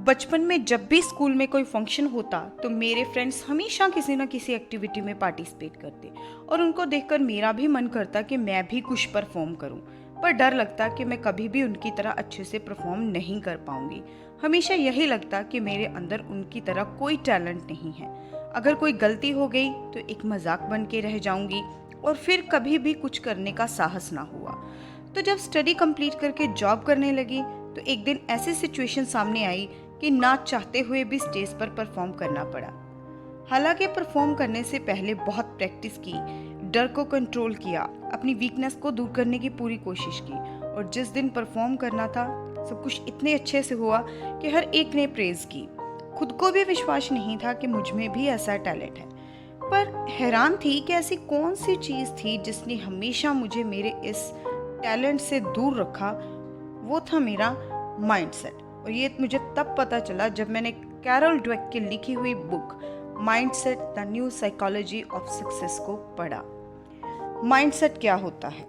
बचपन में जब भी स्कूल में कोई फंक्शन होता तो मेरे फ्रेंड्स हमेशा किसी न किसी एक्टिविटी में पार्टिसिपेट करते और उनको देखकर मेरा भी मन करता कि मैं भी कुछ परफॉर्म करूं। पर डर लगता कि मैं कभी भी उनकी तरह अच्छे से परफॉर्म नहीं कर पाऊंगी। हमेशा यही लगता कि मेरे अंदर उनकी तरह कोई टैलेंट नहीं है। अगर कोई गलती हो गई तो एक मजाक बन के रह जाऊंगी और फिर कभी भी कुछ करने का साहस ना हुआ। तो जब स्टडी कंप्लीट करके जॉब करने लगी तो एक दिन ऐसी सिचुएशन सामने आई कि ना चाहते हुए भी स्टेज पर परफॉर्म करना पड़ा। हालांकि परफॉर्म करने से पहले बहुत प्रैक्टिस की, डर को कंट्रोल किया, अपनी वीकनेस को दूर करने की पूरी कोशिश की और जिस दिन परफॉर्म करना था सब कुछ इतने अच्छे से हुआ कि हर एक ने प्रेज की। खुद को भी विश्वास नहीं था कि मुझ में भी ऐसा टैलेंट है। पर हैरान थी कि ऐसी कौन सी चीज़ थी जिसने हमेशा मुझे मेरे इस टैलेंट से दूर रखा। वो था मेरा माइंडसेट। और ये मुझे तब पता चला जब मैंने कैरल ड्वेक की लिखी हुई book mindset the new psychology of success को पढ़ा। माइंडसेट क्या होता है?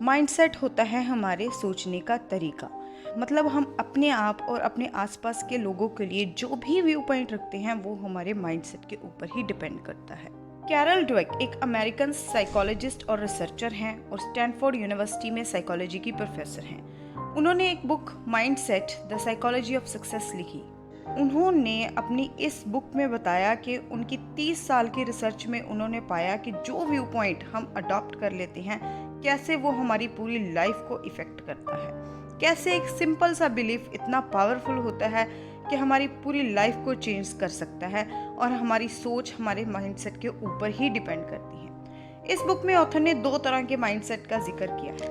माइंडसेट होता है हमारे सोचने का तरीका। मतलब हम अपने आप और अपने आसपास के लोगों के लिए जो भी व्यू पॉइंट रखते हैं वो हमारे माइंडसेट के ऊपर ही डिपेंड करता है। कैरल ड्वेक एक अमेरिकन साइकोलॉजिस्ट और रिसर्चर हैं और स्टैनफोर्ड यूनिवर्सिटी में साइकोलॉजी की प्रोफेसर हैं। उन्होंने एक book mindset the psychology of success लिखी। उन्होंने अपनी इस बुक में बताया कि उनकी 30 साल की रिसर्च में उन्होंने पाया कि जो व्यू पॉइंट हम अडॉप्ट कर लेते हैं कैसे वो हमारी पूरी लाइफ को इफ़ेक्ट करता है। कैसे एक सिंपल सा बिलीफ इतना पावरफुल होता है कि हमारी पूरी लाइफ को चेंज कर सकता है और हमारी सोच हमारे माइंडसेट के ऊपर ही डिपेंड करती है। इस बुक में ऑथर ने 2 तरह के माइंडसेट का जिक्र किया है,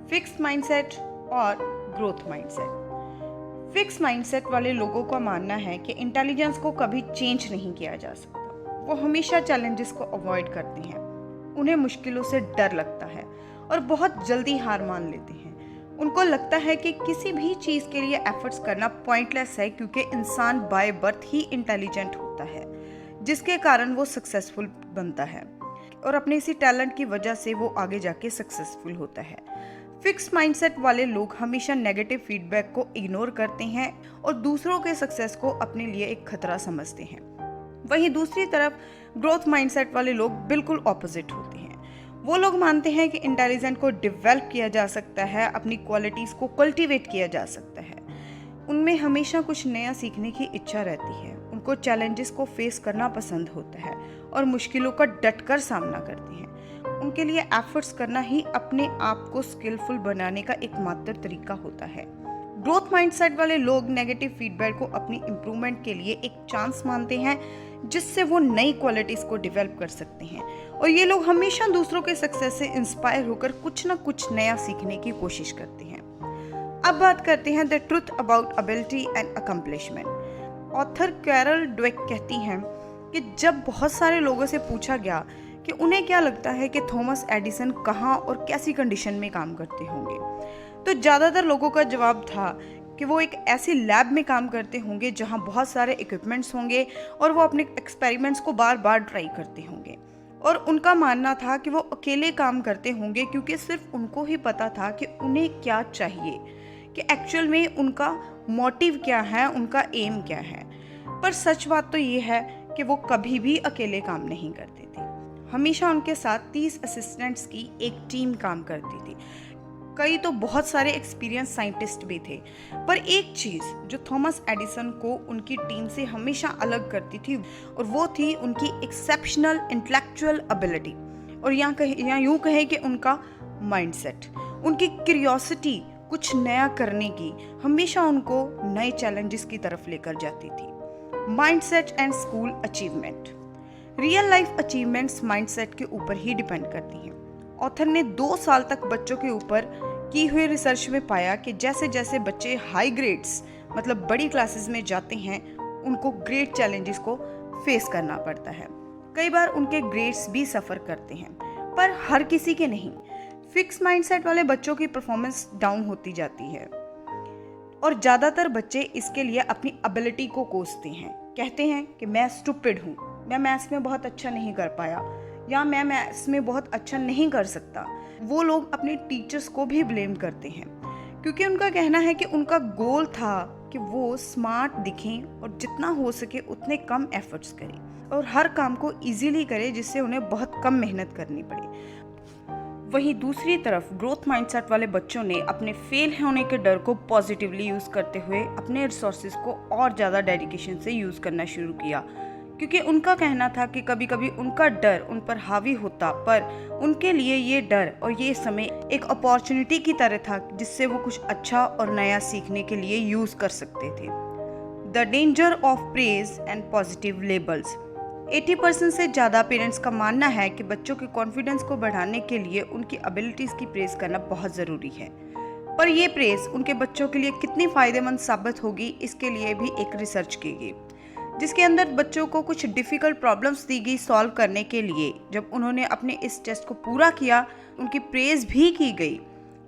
फिक्स्ड माइंडसेट और ग्रोथ माइंडसेट। फिक्स माइंडसेट वाले लोगों का मानना है कि इंटेलिजेंस को कभी चेंज नहीं किया जा सकता। वो हमेशा चैलेंजेस को अवॉइड करते हैं, उन्हें मुश्किलों से डर लगता है और बहुत जल्दी हार मान लेते हैं। उनको लगता है कि किसी भी चीज़ के लिए एफर्ट्स करना पॉइंटलेस है क्योंकि इंसान बाय बर्थ ही इंटेलिजेंट होता है, जिसके कारण वो सक्सेसफुल बनता है और अपने इसी टैलेंट की वजह से वो आगे जाके सक्सेसफुल होता है। फिक्स माइंडसेट वाले लोग हमेशा नेगेटिव फीडबैक को इग्नोर करते हैं और दूसरों के सक्सेस को अपने लिए एक खतरा समझते हैं। वहीं दूसरी तरफ ग्रोथ माइंडसेट वाले लोग बिल्कुल ऑपोजिट होते हैं। वो लोग मानते हैं कि इंटेलिजेंस को डेवलप किया जा सकता है, अपनी क्वालिटीज़ को कल्टीवेट किया जा सकता है। उनमें हमेशा कुछ नया सीखने की इच्छा रहती है। उनको चैलेंजेस को फेस करना पसंद होता है और मुश्किलों का डटकर सामना करते हैं। उनके लिए एफर्ट्स करना ही अपने आप को स्किलफुल बनाने का एकमात्र तरीका होता है। ग्रोथ माइंडसेट वाले लोग नेगेटिव फीडबैक को अपनी इम्प्रूवमेंट के लिए एक चांस मानते हैं जिससे वो नई क्वालिटीज़ को डेवलप कर सकते हैं और ये लोग हमेशा दूसरों के सक्सेस से इंस्पायर होकर कुछ ना कुछ नया सीखने की कोशिश करते हैं। अब बात करते हैं the truth about ability and accomplishment. Author Carol Dweck कहती हैं कि जब बहुत सारे लोगों से पूछा गया कि उन्हें क्या लगता है कि थॉमस एडिसन कहाँ और कैसी कंडीशन में काम करते होंगे, तो ज़्यादातर लोगों का जवाब था कि वो एक ऐसी लैब में काम करते होंगे जहाँ बहुत सारे इक्विपमेंट्स होंगे और वो अपने एक्सपेरिमेंट्स को बार बार ट्राई करते होंगे। और उनका मानना था कि वो अकेले काम करते होंगे क्योंकि सिर्फ उनको ही पता था कि उन्हें क्या चाहिए, कि एक्चुअल में उनका मोटिव क्या है, उनका एम क्या है। पर सच बात तो ये है कि वो कभी भी अकेले काम नहीं करते थे। हमेशा उनके साथ 30 असिस्टेंट्स की एक टीम काम करती थी। कई तो बहुत सारे एक्सपीरियंस साइंटिस्ट भी थे। पर एक चीज़ जो थॉमस एडिसन को उनकी टीम से हमेशा अलग करती थी और वो थी उनकी एक्सेप्शनल इंटेलेक्चुअल एबिलिटी और यहाँ यूँ कहे कि उनका माइंडसेट, उनकी क्यूरियोसिटी कुछ नया करने की हमेशा उनको नए चैलेंजेस की तरफ लेकर जाती थी। Mindset and school achievement. Real life achievements mindset के ऊपर ही डिपेंड करती हैं। ऑथर ने 2 साल तक बच्चों के ऊपर की हुई रिसर्च में पाया कि जैसे जैसे बच्चे हाई ग्रेड्स मतलब बड़ी क्लासेस में जाते हैं उनको ग्रेट चैलेंजेस को फेस करना पड़ता है। कई बार उनके ग्रेड्स भी सफ़र करते हैं, पर हर किसी के नहीं। फिक्स माइंडसेट वाले बच्चों की परफॉर्मेंस डाउन होती जाती है और ज़्यादातर बच्चे इसके लिए अपनी एबिलिटी को कोसते हैं। कहते हैं कि मैं स्टूपिड हूँ, मैं मैथ्स में बहुत अच्छा नहीं कर पाया या मैं मैथ्स में बहुत अच्छा नहीं कर सकता। वो लोग अपने टीचर्स को भी ब्लेम करते हैं क्योंकि उनका कहना है कि उनका गोल था कि वो स्मार्ट दिखें और जितना हो सके उतने कम एफर्ट्स करें और हर काम को इजीली करें जिससे उन्हें बहुत कम मेहनत करनी पड़े। वहीं दूसरी तरफ ग्रोथ माइंडसेट वाले बच्चों ने अपने फेल होने के डर को पॉजिटिवली यूज़ करते हुए अपने रिसोर्सेज को और ज़्यादा डेडिकेशन से यूज़ करना शुरू किया, क्योंकि उनका कहना था कि कभी कभी उनका डर उन पर हावी होता, पर उनके लिए ये डर और ये समय एक अपॉर्चुनिटी की तरह था जिससे वो कुछ अच्छा और नया सीखने के लिए यूज़ कर सकते थे। The danger of praise and positive labels. 80% से ज़्यादा पेरेंट्स का मानना है कि बच्चों के कॉन्फिडेंस को बढ़ाने के लिए उनकी एबिलिटीज़ की प्रेज़ करना बहुत ज़रूरी है, पर यह प्रेज़ उनके बच्चों के लिए कितनी फ़ायदेमंद साबित होगी इसके लिए भी एक रिसर्च की गई, जिसके अंदर बच्चों को कुछ डिफ़िकल्ट प्रॉब्लम्स दी गई सॉल्व करने के लिए। जब उन्होंने अपने इस टेस्ट को पूरा किया, उनकी प्रेज़ भी की गई।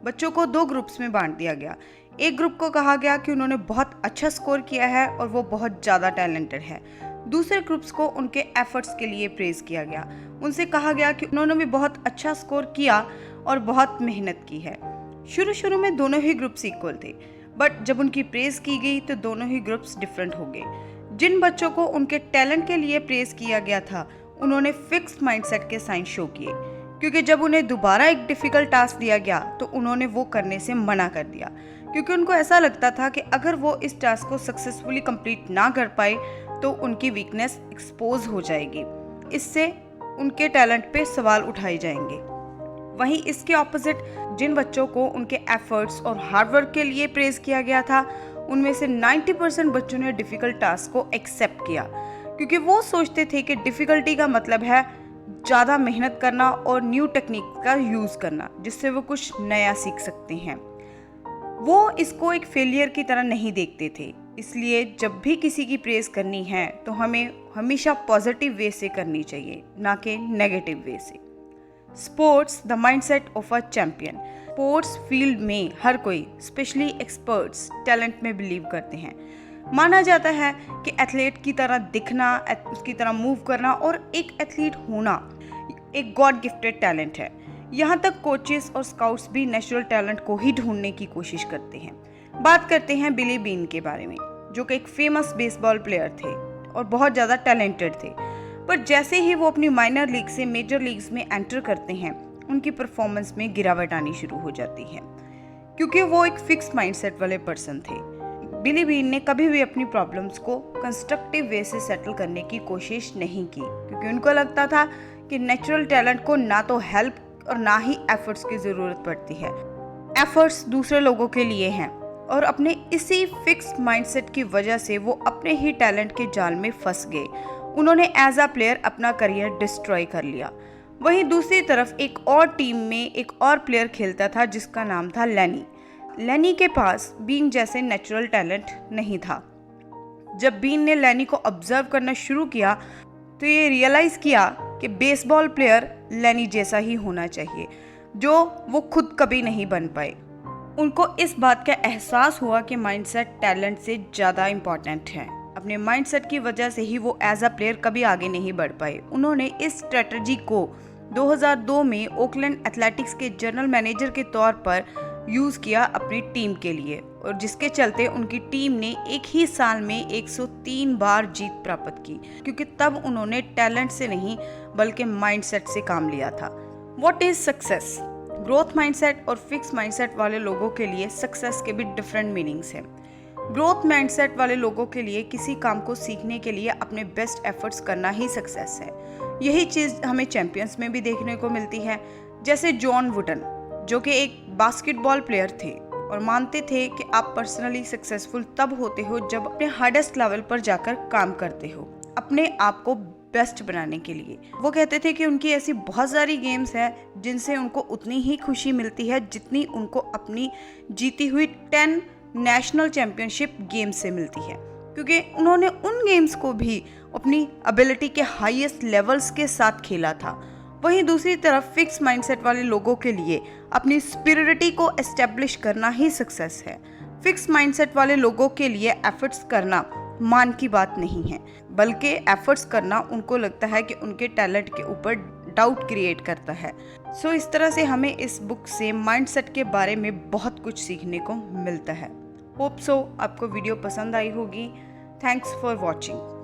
बच्चों को 2 ग्रुप्स में बांट दिया गया। एक ग्रुप को कहा गया कि उन्होंने बहुत अच्छा स्कोर किया है और वो बहुत ज़्यादा टैलेंटेड है। दूसरे ग्रुप्स को उनके एफर्ट्स के लिए प्रेज़ किया गया। उनसे कहा गया कि उन्होंने भी बहुत अच्छा स्कोर किया और बहुत मेहनत की है। शुरू में दोनों ही ग्रुप्स इक्वल थे, बट जब उनकी प्रेज़ की गई तो दोनों ही ग्रुप्स डिफरेंट हो गए। जिन बच्चों को उनके टैलेंट के लिए प्रेज़ किया गया था, उन्होंने फिक्स्ड माइंडसेट के साइन शो किए, क्योंकि जब उन्हें दोबारा एक डिफ़िकल्ट टास्क दिया गया तो उन्होंने वो करने से मना कर दिया, क्योंकि उनको ऐसा लगता था कि अगर वो इस टास्क को सक्सेसफुली कंप्लीट ना कर पाए तो उनकी वीकनेस एक्सपोज हो जाएगी, इससे उनके टैलेंट पे सवाल उठाए जाएंगे। वहीं इसके ऑपोजिट जिन बच्चों को उनके एफर्ट्स और हार्डवर्क के लिए प्रेज किया गया था, उनमें से 90% बच्चों ने डिफ़िकल्ट टास्क को एक्सेप्ट किया, क्योंकि वो सोचते थे कि डिफ़िकल्टी का मतलब है ज़्यादा मेहनत करना और न्यू टेक्निक का यूज़ करना, जिससे वो कुछ नया सीख सकते हैं। वो इसको एक फेलियर की तरह नहीं देखते थे। इसलिए जब भी किसी की प्रेज़ करनी है तो हमें हमेशा पॉजिटिव वे से करनी चाहिए, ना कि नेगेटिव वे से। Sports the mindset of a champion. Sports field में हर कोई, स्पेशली एक्सपर्ट्स, टैलेंट में बिलीव करते हैं। माना जाता है कि एथलीट की तरह दिखना, उसकी तरह मूव करना और एक एथलीट होना एक गॉड गिफ्टेड टैलेंट है। यहाँ तक कोचेस और स्काउट्स भी नेचुरल टैलेंट को ही ढूंढने की कोशिश करते हैं। बात करते हैं बिली बीन के बारे में, जो कि एक फेमस बेसबॉल प्लेयर थे और बहुत ज़्यादा टैलेंटेड थे। पर जैसे ही वो अपनी माइनर लीग से मेजर लीग्स में एंटर करते हैं, उनकी परफॉर्मेंस में गिरावट आनी शुरू हो जाती है, क्योंकि वो एक फिक्स माइंडसेट वाले पर्सन थे। बिली बीन ने कभी भी अपनी प्रॉब्लम्स को कंस्ट्रक्टिव वे से सेटल करने की कोशिश नहीं की, क्योंकि उनको लगता था कि नेचुरल टैलेंट को ना तो हेल्प और ना ही एफर्ट्स की ज़रूरत पड़ती है। एफर्ट्स दूसरे लोगों के लिए हैं और अपने इसी फिक्स्ड माइंडसेट की वजह से वो अपने ही टैलेंट के जाल में फंस गए। उन्होंने एज अ प्लेयर अपना करियर डिस्ट्रॉय कर लिया। वहीं दूसरी तरफ एक और टीम में एक और प्लेयर खेलता था जिसका नाम था लेनी। लेनी के पास बीन जैसे नेचुरल टैलेंट नहीं था। जब बीन ने लेनी को ऑब्जर्व करना शुरू किया तो ये रियलाइज़ किया कि बेसबॉल प्लेयर लेनी जैसा ही होना चाहिए, जो वो खुद कभी नहीं बन पाए। उनको इस बात का एहसास हुआ कि माइंडसेट टैलेंट से ज़्यादा इम्पॉर्टेंट है। अपने माइंडसेट की वजह से ही वो एज अ प्लेयर कभी आगे नहीं बढ़ पाए। उन्होंने इस स्ट्रेटजी को 2002 में ओकलैंड एथलेटिक्स के जनरल मैनेजर के तौर पर यूज़ किया अपनी टीम के लिए, और जिसके चलते उनकी टीम ने एक ही साल में 103 बार जीत प्राप्त की, क्योंकि तब उन्होंने टैलेंट से नहीं बल्कि माइंडसेट से काम लिया था। What is success? Growth mindset और फिक्स माइंडसेट वाले लोगों के लिए सक्सेस के भी डिफरेंट मीनिंग्स हैं। ग्रोथ माइंडसेट वाले लोगों के लिए किसी काम को सीखने के लिए अपने बेस्ट एफर्ट्स करना ही सक्सेस है। यही चीज़ हमें चैंपियंस में भी देखने को मिलती है, जैसे जॉन वुडन, जो कि एक बास्केटबॉल प्लेयर थे और मानते थे कि आप पर्सनली सक्सेसफुल तब होते हो जब अपने हार्डेस्ट लेवल पर जाकर काम करते हो, अपने आप को बेस्ट बनाने के लिए। वो कहते थे कि उनकी ऐसी बहुत सारी गेम्स हैं जिनसे उनको उतनी ही खुशी मिलती है जितनी उनको अपनी जीती हुई 10 नेशनल चैंपियनशिप गेम्स से मिलती है, क्योंकि उन्होंने उन गेम्स को भी अपनी एबिलिटी के हाईएस्ट लेवल्स के साथ खेला था। वहीं दूसरी तरफ फिक्स माइंडसेट वाले लोगों के लिए अपनी स्पिरिटी को एस्टेब्लिश करना ही सक्सेस है। फिक्स माइंडसेट वाले लोगों के लिए एफर्ट्स करना मान की बात नहीं है, बल्कि एफर्ट्स करना उनको लगता है कि उनके टैलेंट के ऊपर डाउट क्रिएट करता है। सो इस तरह से हमें इस बुक से माइंडसेट के बारे में बहुत कुछ सीखने को मिलता है। होप सो आपको वीडियो पसंद आई होगी। Thanks for watching.